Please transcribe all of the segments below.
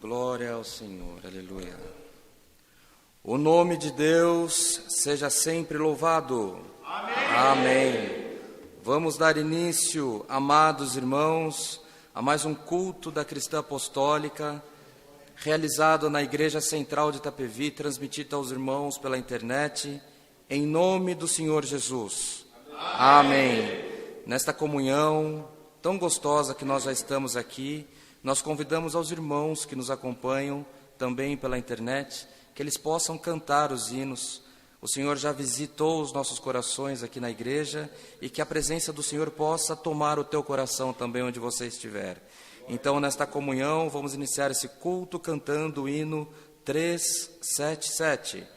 Glória ao Senhor, aleluia. O nome de Deus seja sempre louvado. Amém. Amém. Vamos dar início, amados irmãos, a mais um culto da Cristã Apostólica, realizado na Igreja Central de Itapevi, transmitido aos irmãos pela internet, em nome do Senhor Jesus. Amém. Amém. Nesta comunhão tão gostosa que nós já estamos aqui, nós convidamos aos irmãos que nos acompanham também pela internet, que eles possam cantar os hinos. O Senhor já visitou os nossos corações aqui na igreja e que a presença do Senhor possa tomar o teu coração também onde você estiver. Então, nesta comunhão, vamos iniciar esse culto cantando o hino 377.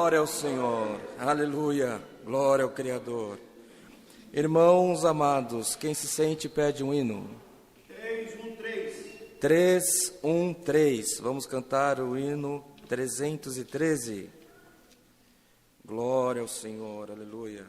Glória ao Senhor. Aleluia. Glória ao Criador. Irmãos amados, quem se sente pede um hino. 313. Vamos cantar o hino 313. Glória ao Senhor. Aleluia.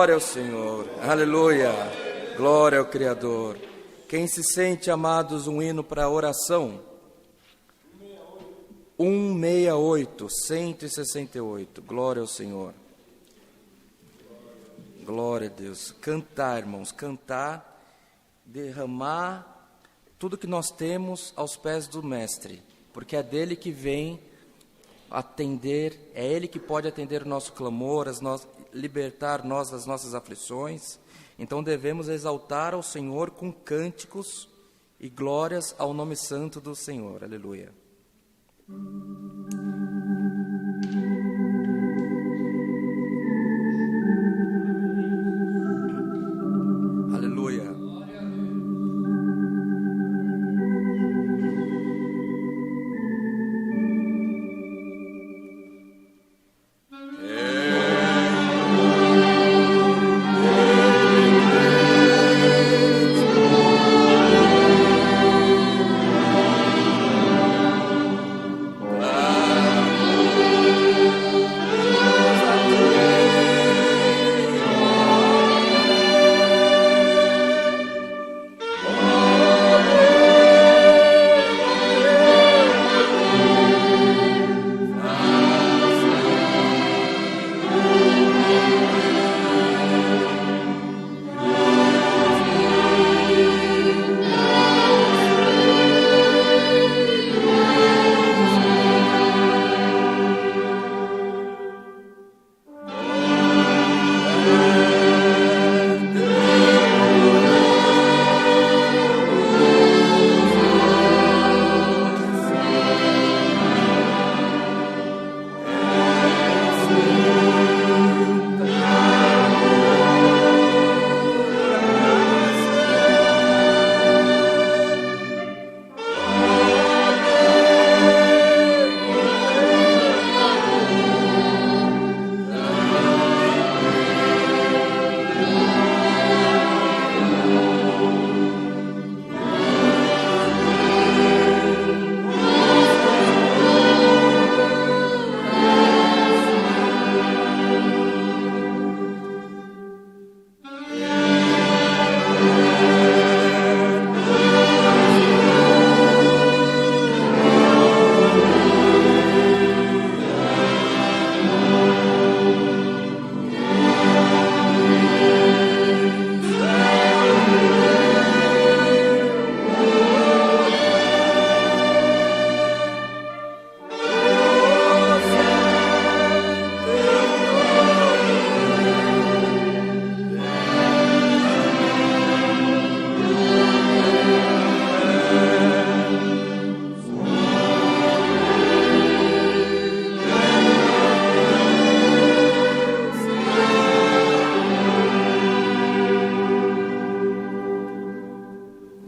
Glória ao Senhor, aleluia, glória ao Criador. Quem se sente, amados, um hino para a oração? 168, 168, glória ao Senhor. Glória a Deus. Cantar, irmãos, cantar, derramar tudo que nós temos aos pés do Mestre, porque é dele que vem atender, é ele que pode atender o nosso clamor, libertar nós das nossas aflições, então devemos exaltar ao Senhor com cânticos e glórias ao nome santo do Senhor. Aleluia. Aleluia.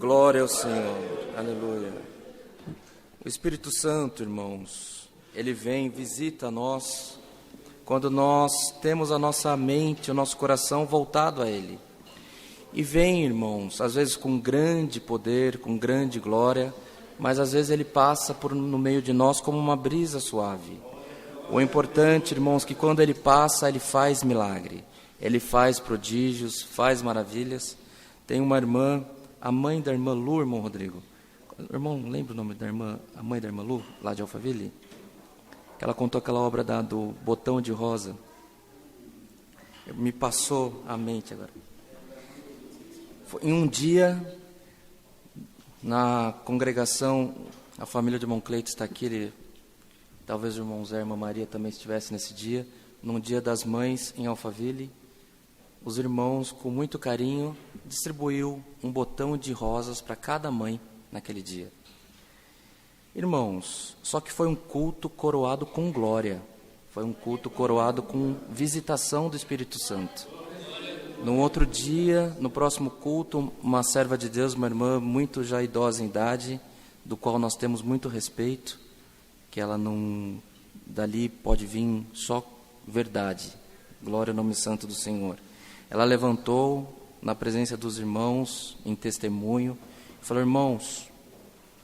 Glória ao Senhor, aleluia. O Espírito Santo, irmãos, ele vem, visita nós, quando nós temos a nossa mente, o nosso coração voltado a Ele. E vem, irmãos, às vezes com grande poder, com grande glória, mas às vezes Ele passa no meio de nós como uma brisa suave. O importante, irmãos, é que quando Ele passa, Ele faz milagre, Ele faz prodígios, faz maravilhas. Tem uma irmã, a mãe da irmã Lu, irmão Rodrigo. Irmão, lembra o nome da irmã, a mãe da irmã Lu, lá de Alphaville? Que ela contou aquela obra do Botão de Rosa. Me passou a mente agora. Em um dia, na congregação, a família de irmão Cleito está aqui, talvez o irmão Zé e a irmã Maria também estivessem nesse dia, num dia das mães em Alphaville. Os irmãos, com muito carinho, distribuiu um botão de rosas para cada mãe naquele dia. Irmãos, só que foi um culto coroado com glória, foi um culto coroado com visitação do Espírito Santo. No outro dia, no próximo culto, uma serva de Deus, uma irmã muito já idosa em idade, do qual nós temos muito respeito, que ela não, dali pode vir só verdade, glória ao nome santo do Senhor. Ela levantou na presença dos irmãos, em testemunho, e falou: irmãos,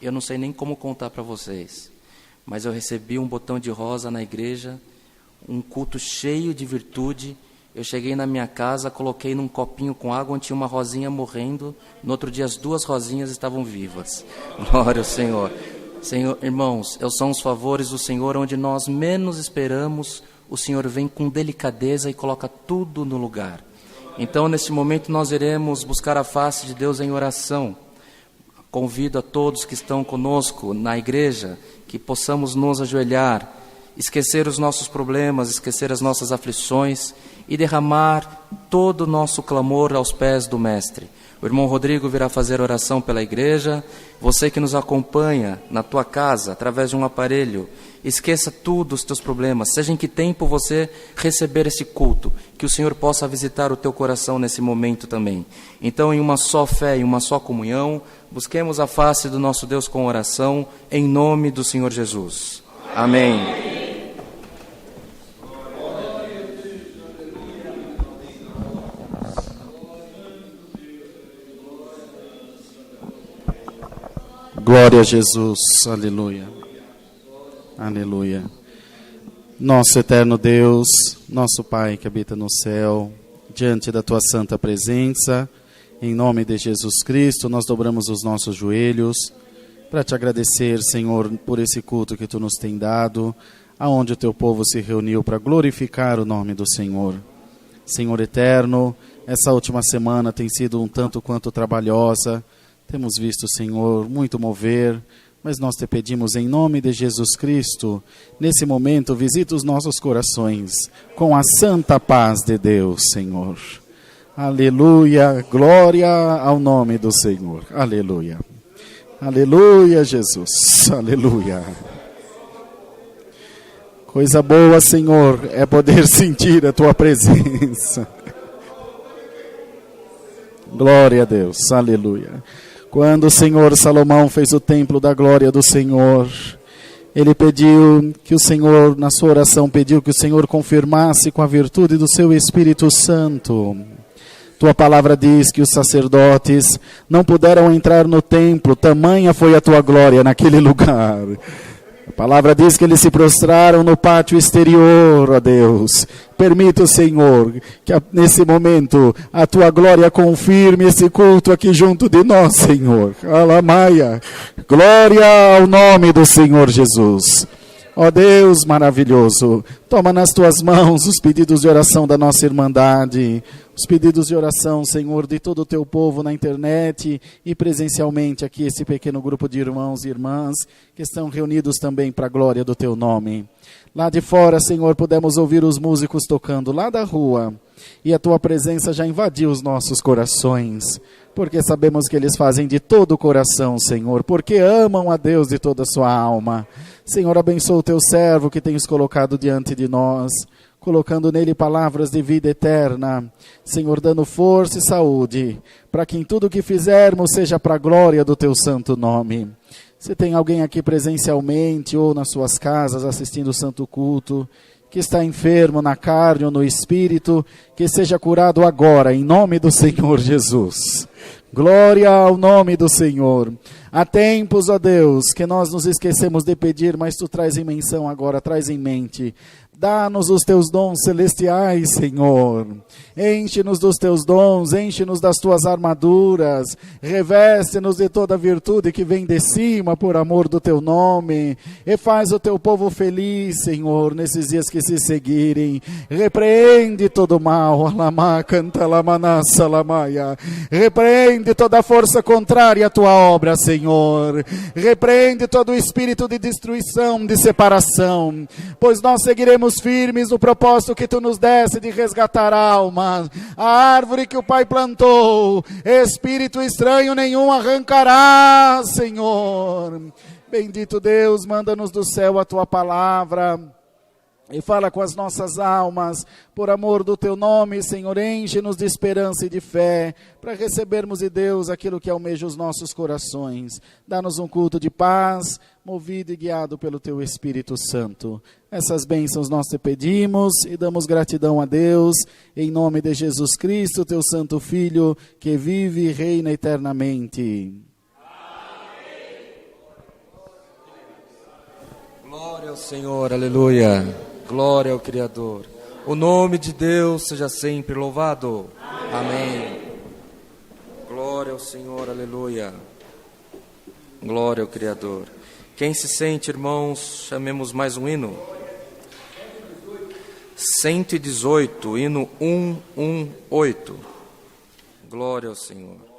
eu não sei nem como contar para vocês, mas eu recebi um botão de rosa na igreja, um culto cheio de virtude. Eu cheguei na minha casa, coloquei num copinho com água onde tinha uma rosinha morrendo, no outro dia as duas rosinhas estavam vivas. Glória ao Senhor. Senhor, irmãos, são os favores do Senhor, onde nós menos esperamos, o Senhor vem com delicadeza e coloca tudo no lugar. Então, nesse momento, nós iremos buscar a face de Deus em oração. Convido a todos que estão conosco na igreja, que possamos nos ajoelhar, esquecer os nossos problemas, esquecer as nossas aflições e derramar todo o nosso clamor aos pés do Mestre. O irmão Rodrigo virá fazer oração pela igreja. Você que nos acompanha na tua casa, através de um aparelho, esqueça tudo os teus problemas, seja em que tempo você receber esse culto, que o Senhor possa visitar o teu coração nesse momento também. Então, em uma só fé e uma só comunhão, busquemos a face do nosso Deus com oração, em nome do Senhor Jesus. Amém. Glória a Jesus, aleluia, aleluia. Nosso eterno Deus, nosso Pai que habita no céu, diante da Tua santa presença, em nome de Jesus Cristo, nós dobramos os nossos joelhos para Te agradecer, Senhor, por esse culto que Tu nos tem dado, aonde o Teu povo se reuniu para glorificar o nome do Senhor. Senhor eterno, essa última semana tem sido um tanto quanto trabalhosa. Temos visto, Senhor, muito mover, mas nós te pedimos em nome de Jesus Cristo, nesse momento, visita os nossos corações com a santa paz de Deus, Senhor. Aleluia, glória ao nome do Senhor. Aleluia. Aleluia, Jesus. Aleluia. Coisa boa, Senhor, é poder sentir a Tua presença. Glória a Deus. Aleluia. Quando o Senhor Salomão fez o templo da glória do Senhor, ele pediu que o Senhor, na sua oração, pediu que o Senhor confirmasse com a virtude do seu Espírito Santo. Tua palavra diz que os sacerdotes não puderam entrar no templo, tamanha foi a tua glória naquele lugar. A palavra diz que eles se prostraram no pátio exterior, ó Deus. Permita, Senhor, que nesse momento a Tua glória confirme esse culto aqui junto de nós, Senhor. Alamaia. Glória ao nome do Senhor Jesus. Ó Deus maravilhoso, toma nas Tuas mãos os pedidos de oração da nossa irmandade, os pedidos de oração, Senhor, de todo o Teu povo na internet e presencialmente aqui, esse pequeno grupo de irmãos e irmãs que estão reunidos também para a glória do Teu nome. Lá de fora, Senhor, pudemos ouvir os músicos tocando lá da rua e a Tua presença já invadiu os nossos corações, porque sabemos que eles fazem de todo o coração, Senhor, porque amam a Deus de toda a sua alma. Senhor, abençoa o Teu servo que tens colocado diante de nós, colocando nele palavras de vida eterna. Senhor, dando força e saúde, para que em tudo que fizermos seja para a glória do Teu santo nome. Se tem alguém aqui presencialmente ou nas suas casas assistindo o santo culto, que está enfermo na carne ou no espírito, que seja curado agora, em nome do Senhor Jesus. Glória ao nome do Senhor. Há tempos, ó Deus, que nós nos esquecemos de pedir, mas Tu traz em menção agora, traz em mente. Dá-nos os Teus dons celestiais, Senhor. Enche-nos dos Teus dons, enche-nos das Tuas armaduras. Reveste-nos de toda a virtude que vem de cima, por amor do Teu nome. E faz o Teu povo feliz, Senhor, nesses dias que se seguirem. Repreende todo o mal. Alamá, canta, lamanassa, lamaia. Repreende toda a força contrária à Tua obra, Senhor. Repreende todo o espírito de destruição, de separação. Pois nós seguiremos firmes no propósito que Tu nos desse de resgatar a alma, a árvore que o Pai plantou, espírito estranho nenhum arrancará, Senhor. Bendito Deus, manda-nos do céu a Tua palavra e fala com as nossas almas, por amor do Teu nome, Senhor, enche-nos de esperança e de fé, para recebermos de Deus aquilo que almeja os nossos corações. Dá-nos um culto de paz, movido e guiado pelo Teu Espírito Santo. Essas bênçãos nós Te pedimos e damos gratidão a Deus, em nome de Jesus Cristo, Teu Santo Filho, que vive e reina eternamente. Glória ao Senhor, aleluia. Glória ao Criador. O nome de Deus seja sempre louvado. Amém. Glória ao Senhor, aleluia. Glória ao Criador. Quem se sente, irmãos, chamemos mais um hino. 118, hino 118. Glória ao Senhor.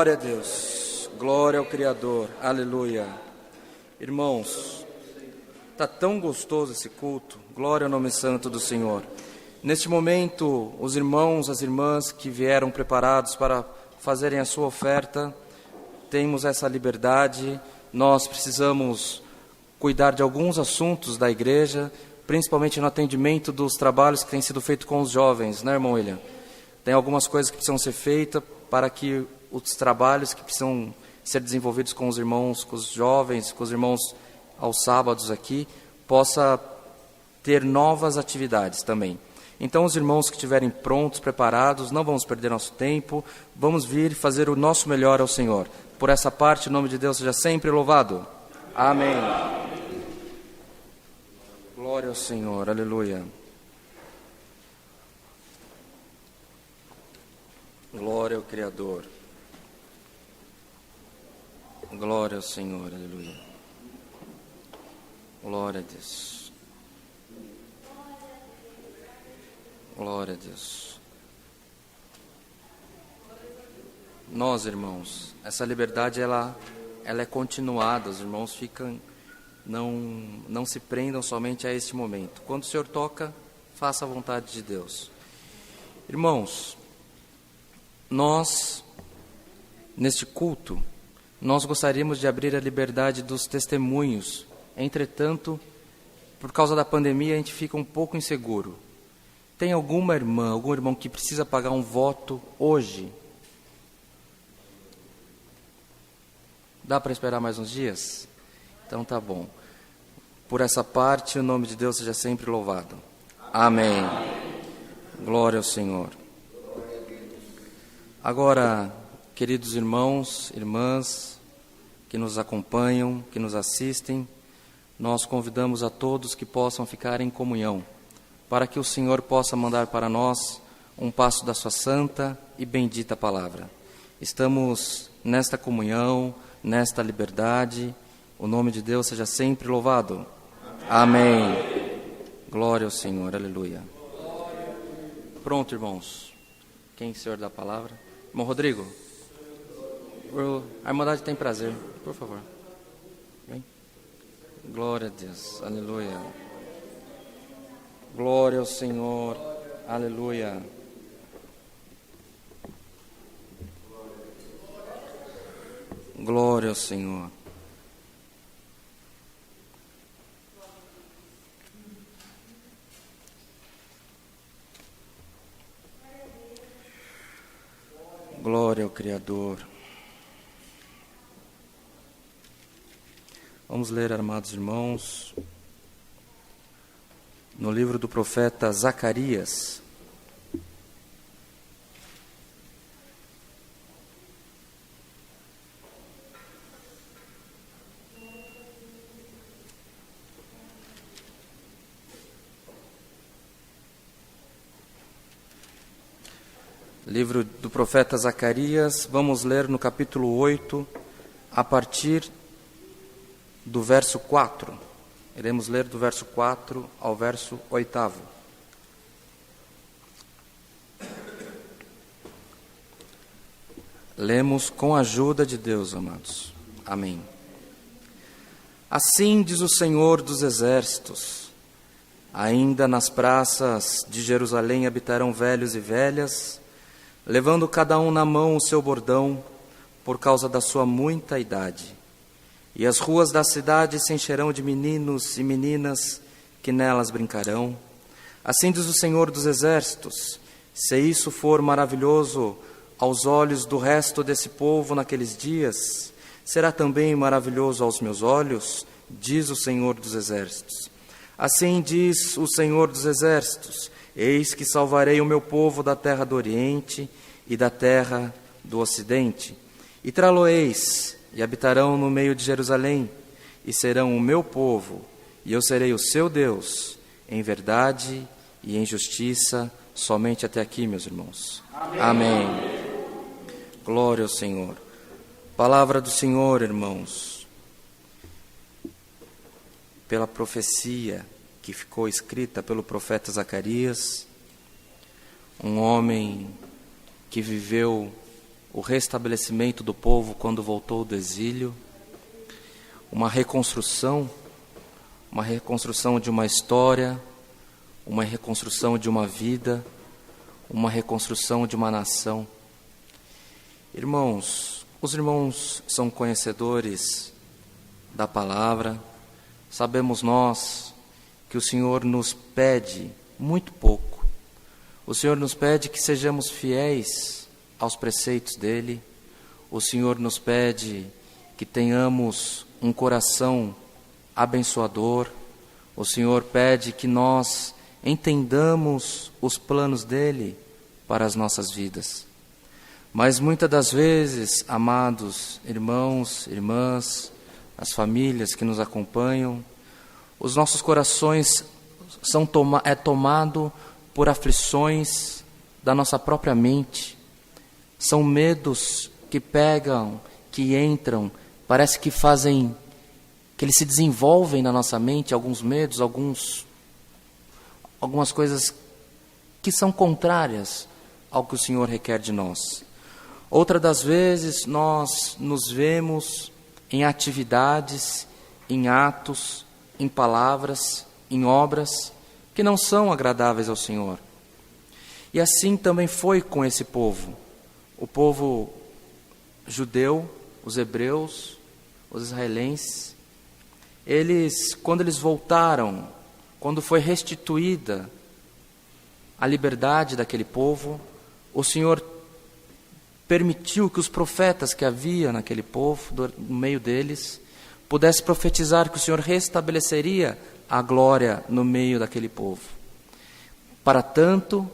Glória a Deus. Glória ao Criador. Aleluia. Irmãos, está tão gostoso esse culto. Glória ao nome santo do Senhor. Neste momento, os irmãos, as irmãs que vieram preparados para fazerem a sua oferta, temos essa liberdade. Nós precisamos cuidar de alguns assuntos da igreja, principalmente no atendimento dos trabalhos que têm sido feitos com os jovens, né, irmão William? Tem algumas coisas que precisam ser feitas para que os trabalhos que precisam ser desenvolvidos com os irmãos, com os jovens, com os irmãos aos sábados aqui, possa ter novas atividades também. Então, os irmãos que estiverem prontos, preparados, não vamos perder nosso tempo, vamos vir fazer o nosso melhor ao Senhor. Por essa parte, o nome de Deus seja sempre louvado. Amém. Glória ao Senhor, aleluia. Glória ao Criador. Glória ao Senhor, aleluia. Glória a Deus. Glória a Deus. Nós, irmãos, essa liberdade ela é continuada. Os irmãos não se prendam somente a este momento. Quando o Senhor toca, faça a vontade de Deus. Irmãos, nós, neste culto, nós gostaríamos de abrir a liberdade dos testemunhos. Entretanto, por causa da pandemia, a gente fica um pouco inseguro. Tem alguma irmã, algum irmão que precisa pagar um voto hoje? Dá para esperar mais uns dias? Então tá bom. Por essa parte, o nome de Deus seja sempre louvado. Amém. Glória ao Senhor. Agora, queridos irmãos, irmãs, que nos acompanham, que nos assistem, nós convidamos a todos que possam ficar em comunhão, para que o Senhor possa mandar para nós um passo da sua santa e bendita palavra. Estamos nesta comunhão, nesta liberdade, o nome de Deus seja sempre louvado. Amém. Glória ao Senhor, aleluia. Pronto, irmãos. Quem, Senhor, dá a palavra? Irmão Rodrigo, a Irmandade tem prazer, por favor. Vem. Glória a Deus, aleluia. Glória ao Senhor, aleluia. Glória ao Senhor. Glória ao Criador. Vamos ler, amados irmãos, no livro do profeta Zacarias. Livro do profeta Zacarias, vamos ler no capítulo 8, a partir do verso 4. Iremos ler do verso 4 ao verso 8. Lemos com a ajuda de Deus, amados. Amém. Assim diz o Senhor dos Exércitos: ainda nas praças de Jerusalém habitarão velhos e velhas, levando cada um na mão o seu bordão, por causa da sua muita idade. E as ruas da cidade se encherão de meninos e meninas que nelas brincarão. Assim diz o Senhor dos Exércitos: se isso for maravilhoso aos olhos do resto desse povo naqueles dias, será também maravilhoso aos meus olhos, diz o Senhor dos Exércitos. Assim diz o Senhor dos Exércitos: eis que salvarei o meu povo da terra do Oriente e da terra do Ocidente, e trá-lo-eis, e habitarão no meio de Jerusalém, e serão o meu povo, e eu serei o seu Deus, em verdade e em justiça, somente até aqui, meus irmãos. Amém. Amém. Glória ao Senhor. Palavra do Senhor, irmãos. Pela profecia que ficou escrita pelo profeta Zacarias, um homem que viveu o restabelecimento do povo quando voltou do exílio, uma reconstrução de uma história, uma reconstrução de uma vida, uma reconstrução de uma nação. Irmãos, os irmãos são conhecedores da palavra, sabemos nós que o Senhor nos pede muito pouco. O Senhor nos pede que sejamos fiéis aos preceitos dele. O Senhor nos pede que tenhamos um coração abençoador. O Senhor pede que nós entendamos os planos dele para as nossas vidas. Mas muitas das vezes, amados irmãos, irmãs, as famílias que nos acompanham, os nossos corações são tomados por aflições da nossa própria mente. São medos que pegam, que entram, parece que fazem, que eles se desenvolvem na nossa mente, alguns medos, algumas coisas que são contrárias ao que o Senhor requer de nós. Outra das vezes, nós nos vemos em atividades, em atos, em palavras, em obras que não são agradáveis ao Senhor. E assim também foi com esse povo. O povo judeu, os hebreus, os israelenses, quando eles voltaram, quando foi restituída a liberdade daquele povo, o Senhor permitiu que os profetas que havia naquele povo, no meio deles, pudessem profetizar que o Senhor restabeleceria a glória no meio daquele povo. Para tanto,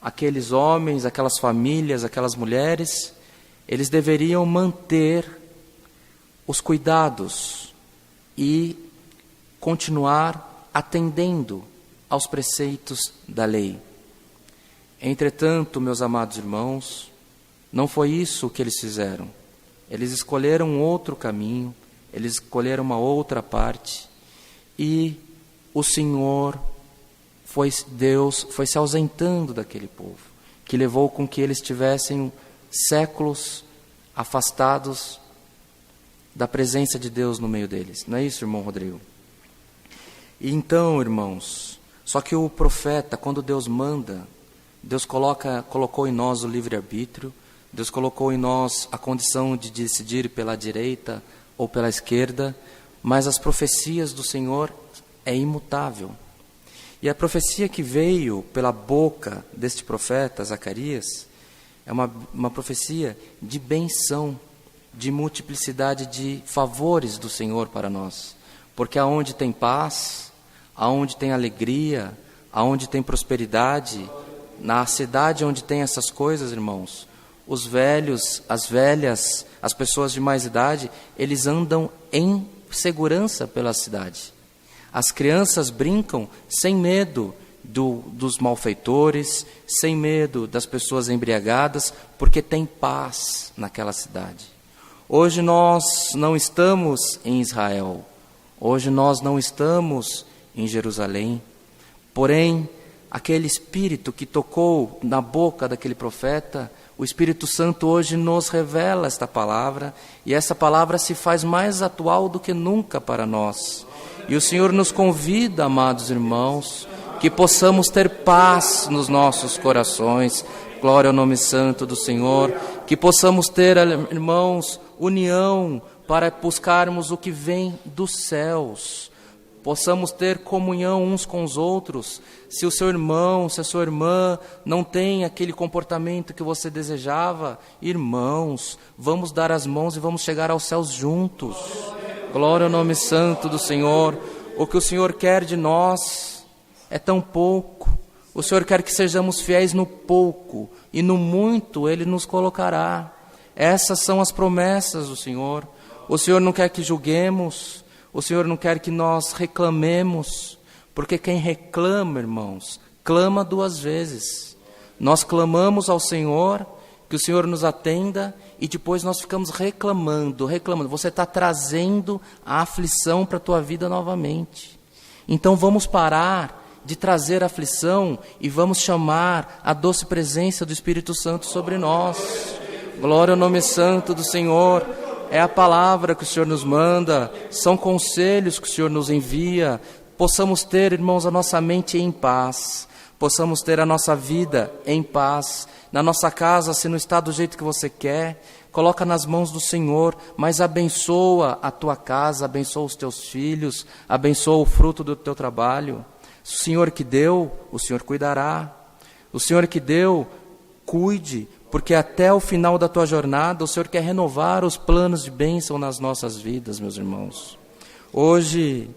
aqueles homens, aquelas famílias, aquelas mulheres, eles deveriam manter os cuidados e continuar atendendo aos preceitos da lei. Entretanto, meus amados irmãos, não foi isso que eles fizeram. Eles escolheram outro caminho, eles escolheram uma outra parte, e o Senhor, Deus, foi se ausentando daquele povo, que levou com que eles tivessem séculos afastados da presença de Deus no meio deles. Não é isso, irmão Rodrigo? E então, irmãos, só que o profeta, quando Deus manda, Deus colocou em nós o livre-arbítrio, Deus colocou em nós a condição de decidir pela direita ou pela esquerda, mas as profecias do Senhor é imutável. E a profecia que veio pela boca deste profeta, Zacarias, é uma profecia de benção, de multiplicidade de favores do Senhor para nós. Porque aonde tem paz, aonde tem alegria, aonde tem prosperidade, na cidade onde tem essas coisas, irmãos, os velhos, as velhas, as pessoas de mais idade, eles andam em segurança pela cidade. As crianças brincam sem medo dos malfeitores, sem medo das pessoas embriagadas, porque tem paz naquela cidade. Hoje nós não estamos em Israel, hoje nós não estamos em Jerusalém, porém, aquele Espírito que tocou na boca daquele profeta, o Espírito Santo hoje nos revela esta palavra, e essa palavra se faz mais atual do que nunca para nós. E o Senhor nos convida, amados irmãos, que possamos ter paz nos nossos corações, glória ao nome santo do Senhor, que possamos ter, irmãos, união para buscarmos o que vem dos céus, possamos ter comunhão uns com os outros. Se o seu irmão, se a sua irmã não tem aquele comportamento que você desejava, irmãos, vamos dar as mãos e vamos chegar aos céus juntos. Glória ao nome santo do Senhor. O que o Senhor quer de nós é tão pouco. O Senhor quer que sejamos fiéis no pouco, e no muito Ele nos colocará. Essas são as promessas do Senhor. O Senhor não quer que julguemos, o Senhor não quer que nós reclamemos, porque quem reclama, irmãos, clama duas vezes. Nós clamamos ao Senhor, que o Senhor nos atenda, e depois nós ficamos reclamando. Você está trazendo a aflição para a tua vida novamente. Então vamos parar de trazer aflição e vamos chamar a doce presença do Espírito Santo sobre nós. Glória ao nome santo do Senhor. É a palavra que o Senhor nos manda, são conselhos que o Senhor nos envia. Possamos ter, irmãos, a nossa mente em paz, possamos ter a nossa vida em paz. Na nossa casa, se não está do jeito que você quer, coloca nas mãos do Senhor, mas abençoa a tua casa, abençoa os teus filhos, abençoa o fruto do teu trabalho. O Senhor que deu, o Senhor cuidará. O Senhor que deu, cuide, porque até o final da tua jornada o Senhor quer renovar os planos de bênção nas nossas vidas, meus irmãos. Hoje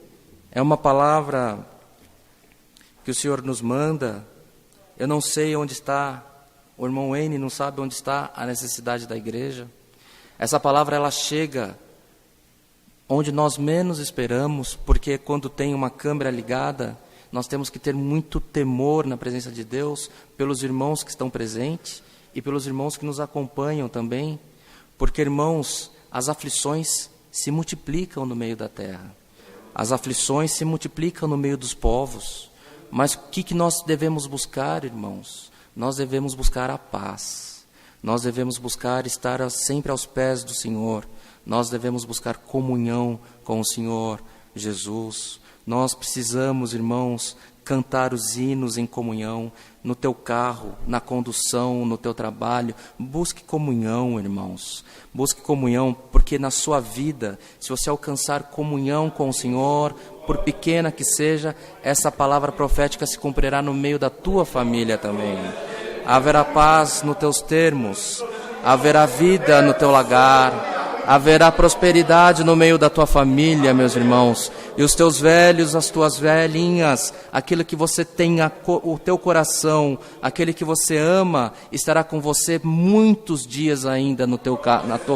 é uma palavra que o Senhor nos manda. Eu não sei onde está, o irmão Wayne não sabe onde está a necessidade da igreja. Essa palavra ela chega onde nós menos esperamos, porque quando tem uma câmera ligada, nós temos que ter muito temor na presença de Deus, pelos irmãos que estão presentes e pelos irmãos que nos acompanham também, porque, irmãos, as aflições se multiplicam no meio da terra, as aflições se multiplicam no meio dos povos, mas o que nós devemos buscar, irmãos? Nós devemos buscar a paz, nós devemos buscar estar sempre aos pés do Senhor, nós devemos buscar comunhão com o Senhor Jesus. Nós precisamos, irmãos, cantar os hinos em comunhão, no teu carro, na condução, no teu trabalho. Busque comunhão, irmãos. Busque comunhão, porque na sua vida, se você alcançar comunhão com o Senhor, por pequena que seja, essa palavra profética se cumprirá no meio da tua família também. Haverá paz nos teus termos, haverá vida no teu lagar, haverá prosperidade no meio da tua família, meus irmãos. E os teus velhos, as tuas velhinhas, aquilo que você tem, o teu coração, aquele que você ama, estará com você muitos dias ainda no teu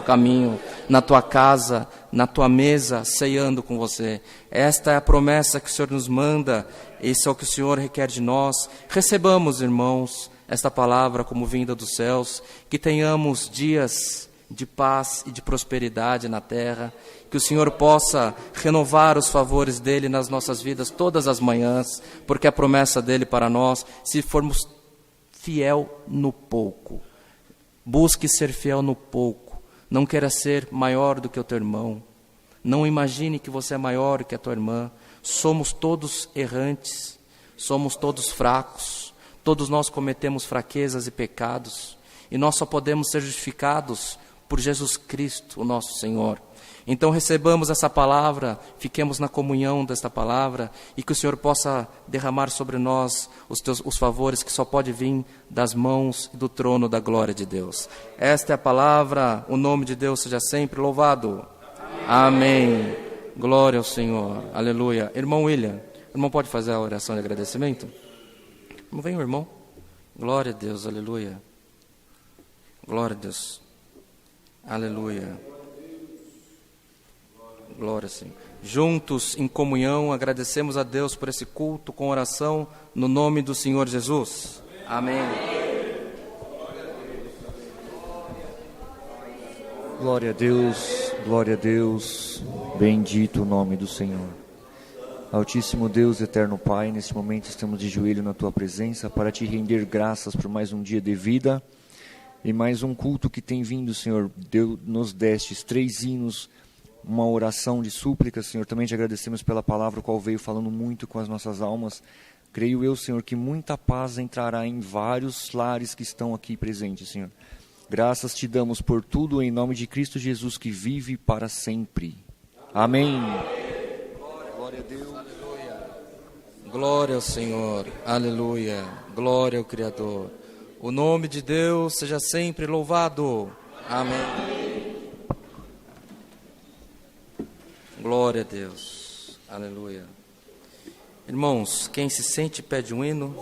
caminho, na tua casa, na tua mesa, ceando com você. Esta é a promessa que o Senhor nos manda, esse é o que o Senhor requer de nós. Recebamos, irmãos, esta palavra como vinda dos céus, que tenhamos dias de paz e de prosperidade na terra, que o Senhor possa renovar os favores dEle nas nossas vidas todas as manhãs, porque a promessa dEle para nós, se formos fiel no pouco, busque ser fiel no pouco, não queira ser maior do que o teu irmão, não imagine que você é maior que a tua irmã. Somos todos errantes, somos todos fracos, todos nós cometemos fraquezas e pecados, e nós só podemos ser justificados por Jesus Cristo, o nosso Senhor. Então recebamos essa palavra, fiquemos na comunhão desta palavra, e que o Senhor possa derramar sobre nós os favores que só pode vir das mãos do trono da glória de Deus. Esta é a palavra, o nome de Deus seja sempre louvado. Amém. Glória ao Senhor. Aleluia. Irmão William, o irmão pode fazer a oração de agradecimento? Não vem o irmão? Glória a Deus, aleluia. Glória a Deus. Aleluia. Glória, Senhor. Juntos, em comunhão, agradecemos a Deus por esse culto com oração, no nome do Senhor Jesus. Amém. Glória a Deus, glória a Deus, bendito o nome do Senhor. Altíssimo Deus, eterno Pai, nesse momento estamos de joelho na Tua presença para Te render graças por mais um dia de vida e mais um culto que tem vindo, Senhor. Deus, nos destes 3 hinos, uma oração de súplica, Senhor. Também Te agradecemos pela palavra, qual veio falando muito com as nossas almas. Creio eu, Senhor, que muita paz entrará em vários lares que estão aqui presentes, Senhor. Graças Te damos por tudo, em nome de Cristo Jesus, que vive para sempre. Amém. Glória a Deus. Glória ao Senhor. Aleluia. Glória ao Criador. O nome de Deus seja sempre louvado. Amém. Glória a Deus. Aleluia. Irmãos, quem se sente pede um hino.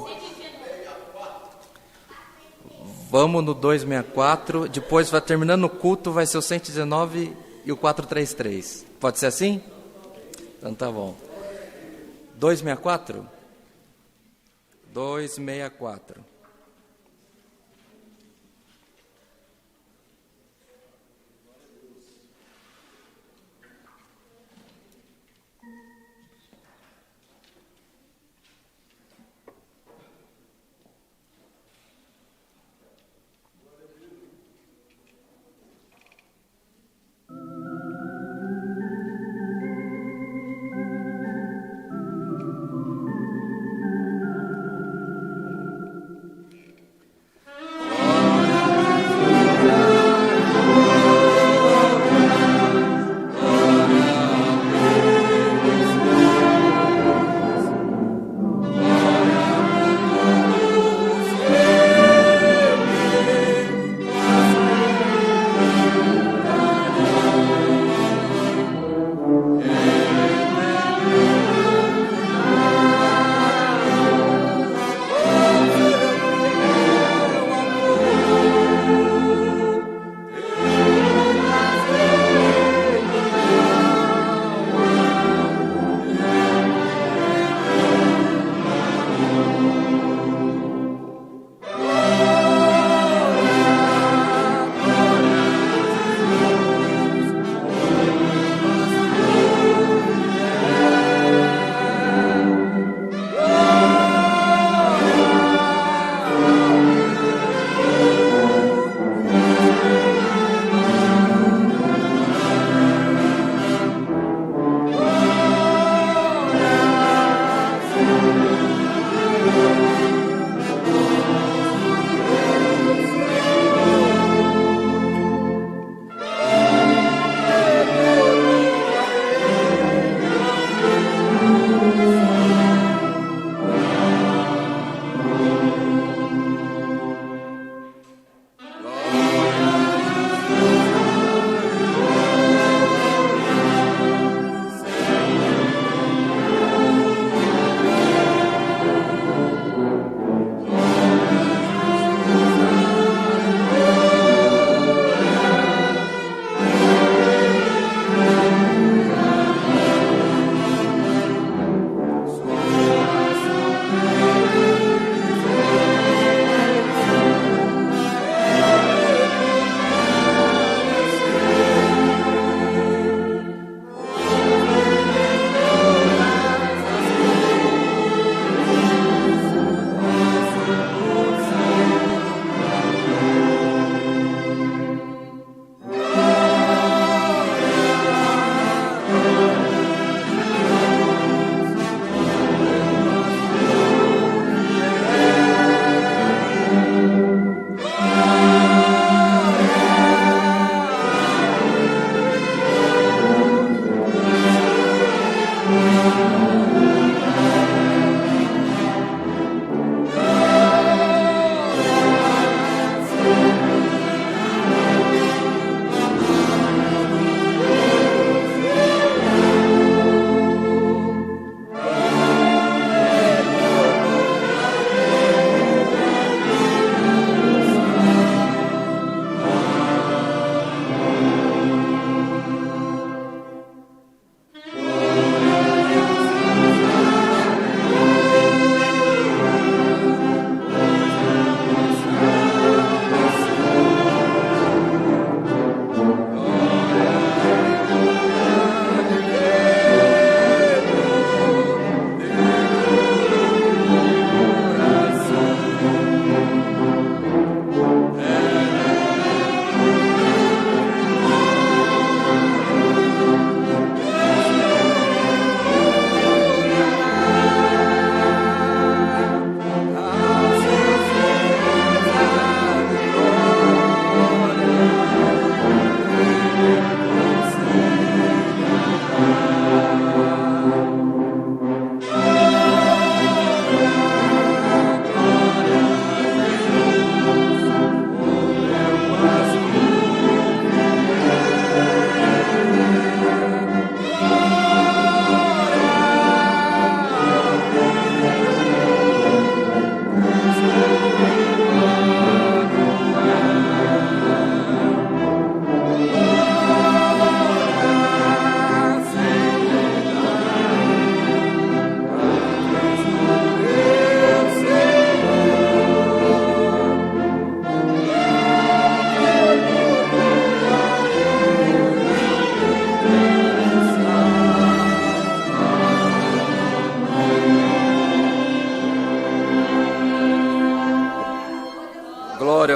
Vamos no 264. Depois, vai terminando o culto, vai ser o 119 e o 433. Pode ser assim? Então tá bom. 264? 264.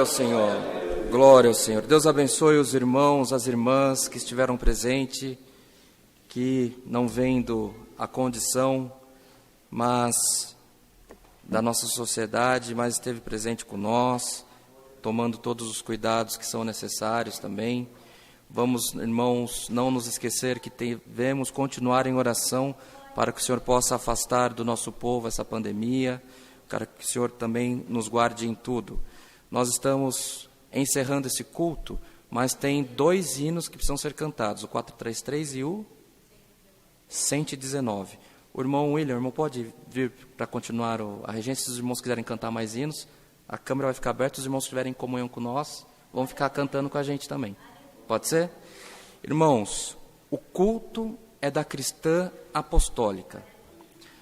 ao Senhor. Glória ao Senhor. Deus abençoe os irmãos, as irmãs que estiveram presentes, que não vendo a condição, mas da nossa sociedade, mas esteve presente com nós, tomando todos os cuidados que são necessários também. Vamos, irmãos, não nos esquecer que devemos continuar em oração para que o Senhor possa afastar do nosso povo essa pandemia, para que o Senhor também nos guarde em tudo. Nós estamos encerrando esse culto, mas tem 2 hinos que precisam ser cantados, o 433 e o 119. O irmão William, o irmão pode vir para continuar a regência, se os irmãos quiserem cantar mais hinos, a câmera vai ficar aberta, os irmãos que estiverem em comunhão com nós, vão ficar cantando com a gente também. Pode ser? Irmãos, o culto é da cristã apostólica,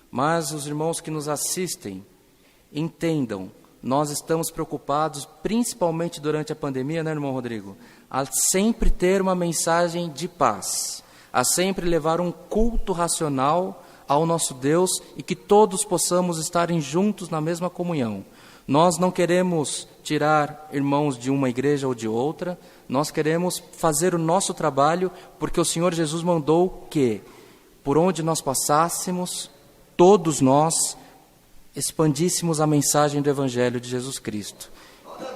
mas os irmãos que nos assistem, entendam, nós estamos preocupados, principalmente durante a pandemia, né, irmão Rodrigo, a sempre ter uma mensagem de paz, a sempre levar um culto racional ao nosso Deus e que todos possamos estarem juntos na mesma comunhão. Nós não queremos tirar irmãos de uma igreja ou de outra, nós queremos fazer o nosso trabalho, porque o Senhor Jesus mandou que, por onde nós passássemos, todos nós expandíssemos a mensagem do Evangelho de Jesus Cristo.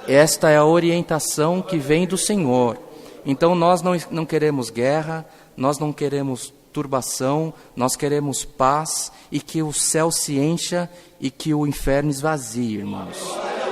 Esta é a orientação que vem do Senhor. Então nós não queremos guerra, nós não queremos turbação, nós queremos paz e que o céu se encha e que o inferno esvazie, irmãos.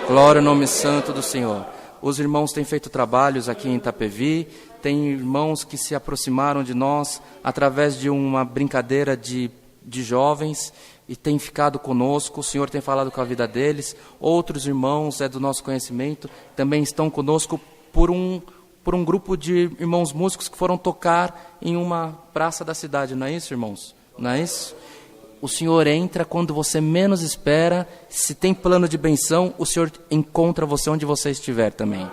Glória ao nome santo do Senhor. Os irmãos têm feito trabalhos aqui em Itapevi, tem irmãos que se aproximaram de nós através de uma brincadeira de jovens e têm ficado conosco, o Senhor tem falado com a vida deles. Outros irmãos, do nosso conhecimento, também estão conosco por um grupo de irmãos músicos que foram tocar em uma praça da cidade, não é isso, irmãos? Não é isso? O Senhor entra quando você menos espera, se tem plano de benção, o Senhor encontra você onde você estiver também.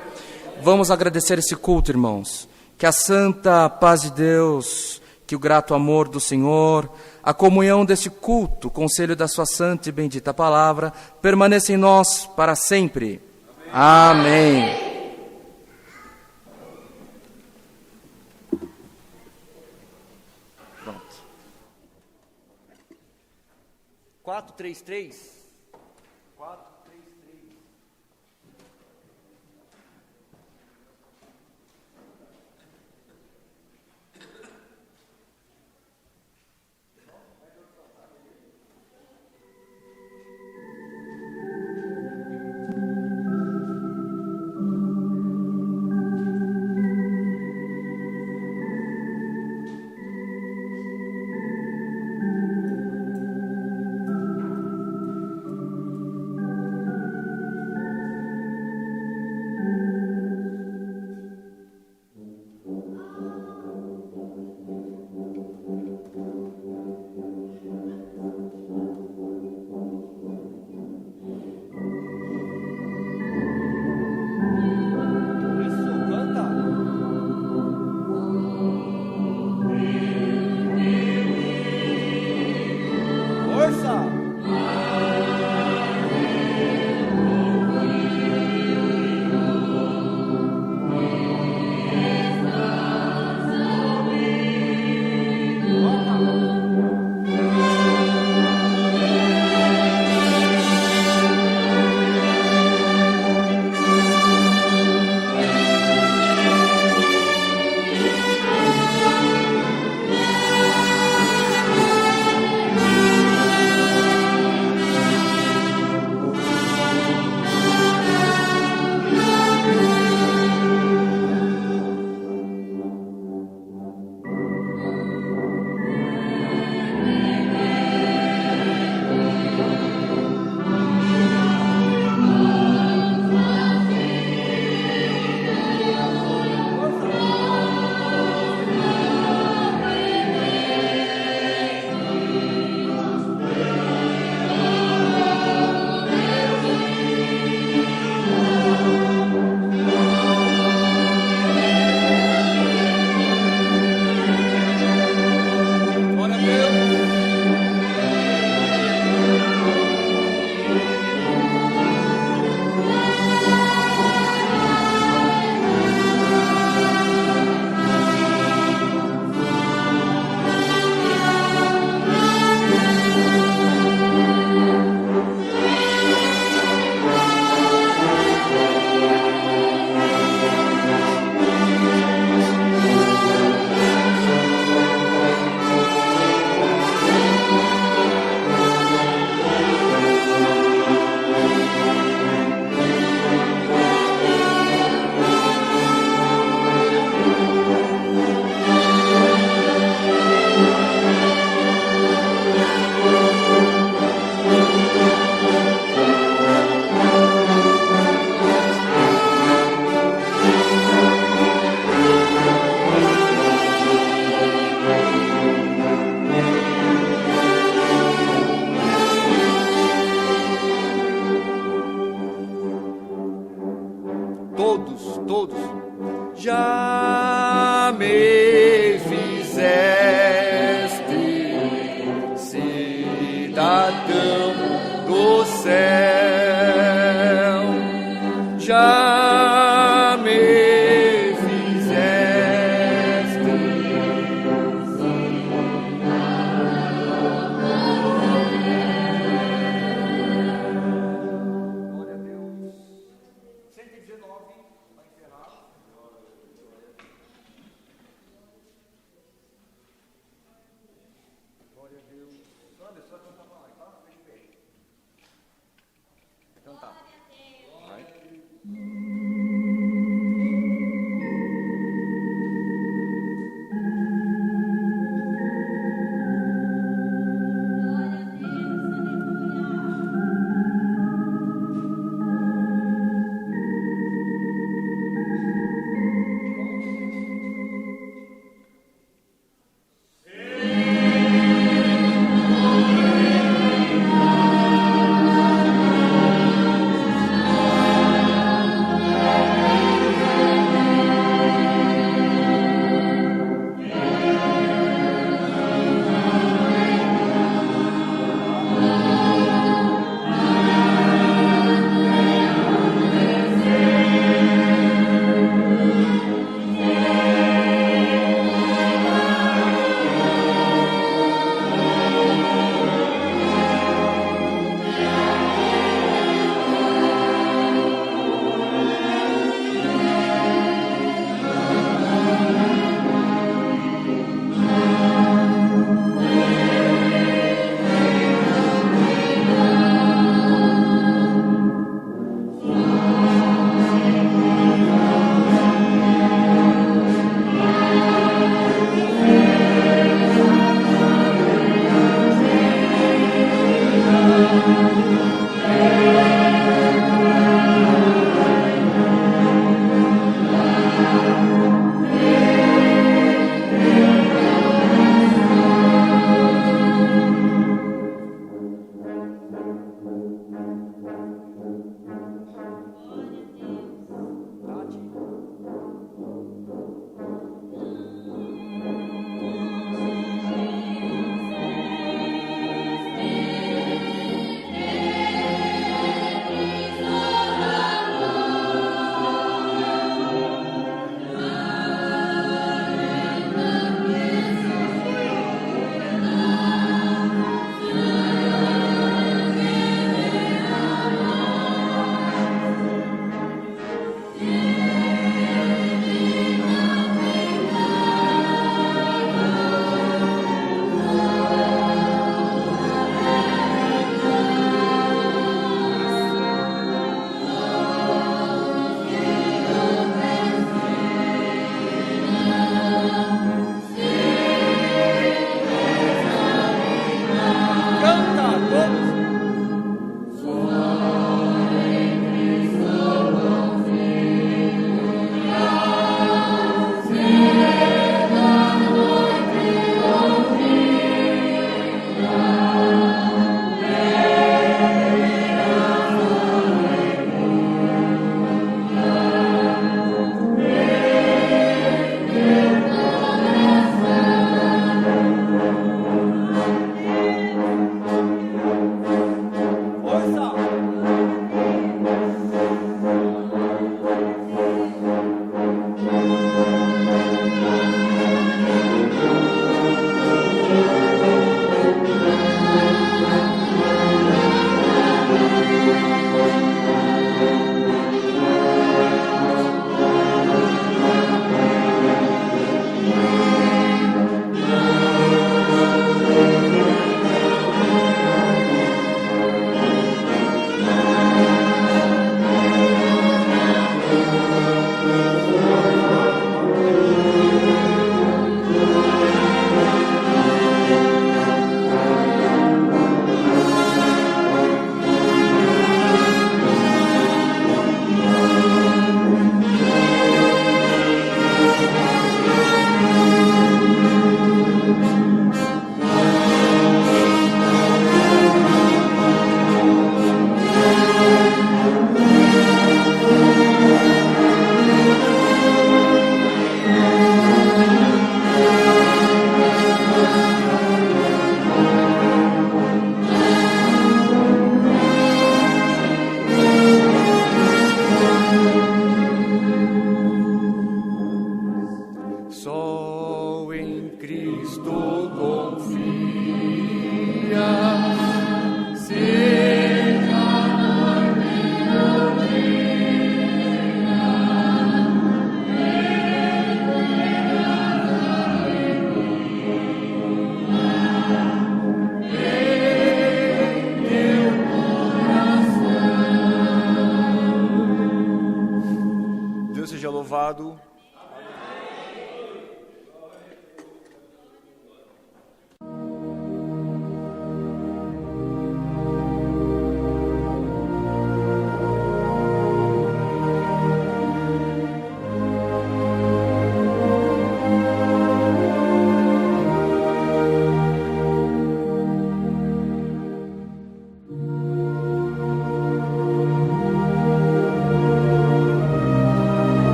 Vamos agradecer esse culto, irmãos. Que a santa paz de Deus, que o grato amor do Senhor, a comunhão deste culto, o conselho da sua santa e bendita palavra, permaneça em nós para sempre. Amém. Pronto. 433. Então tá. Vai. Aleluia.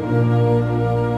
Amém.